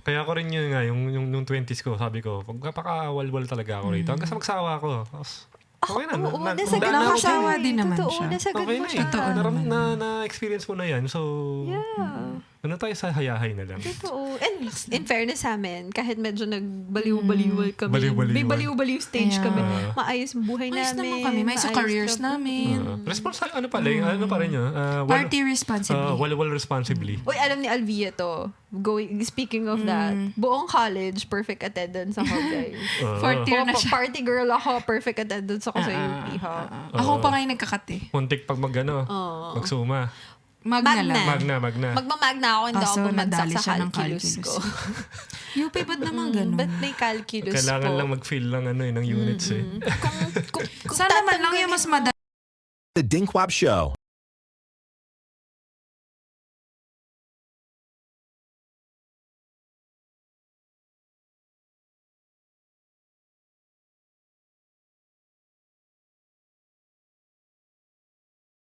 Kaya ako rin yun nga, yung 20s ko, sabi ko, pagkapakawalwal talaga ako rito. Hanggang sa magsawa ako. Tapos, okay na. Oo, nasa Daan na ganun ako nakasawa siya. din naman Totoo, siya. nasa Okay ganun na siya. eh. Totoo naman. Na-experience mo na yan. So, Yeah. ano tayo sa hayahay na lang. Totoo. And in fairness sa amin, kahit medyo nagbaliw-baliw kami, Baliw-baliwan. may baliw-baliw stage Yeah. kami, maayos ang buhay Ayos namin. naman kami. May sa maayos careers na- namin. Ano pa rin yun? Party responsibly. Walwal responsibly. Uy, alam ni Alvia to. Speaking of that, buong college, perfect attendance ako, guys. Fourth year na siya. Party girl ako, perfect attendance ako sa UP, ha? Ako pa ngayon nagkakate. Muntik pag magsuma. Magna lang. Magna. Magmamagna ako, hindi Kaso ako bumagsak nadali sa siya ng calculus calculus. ko. UP, ba't naman ganun? Ba't may calculus Kailangan po? lang mag-fill lang ng units eh. Kung Sana man lang yung mas madali. The Dinkwap Show.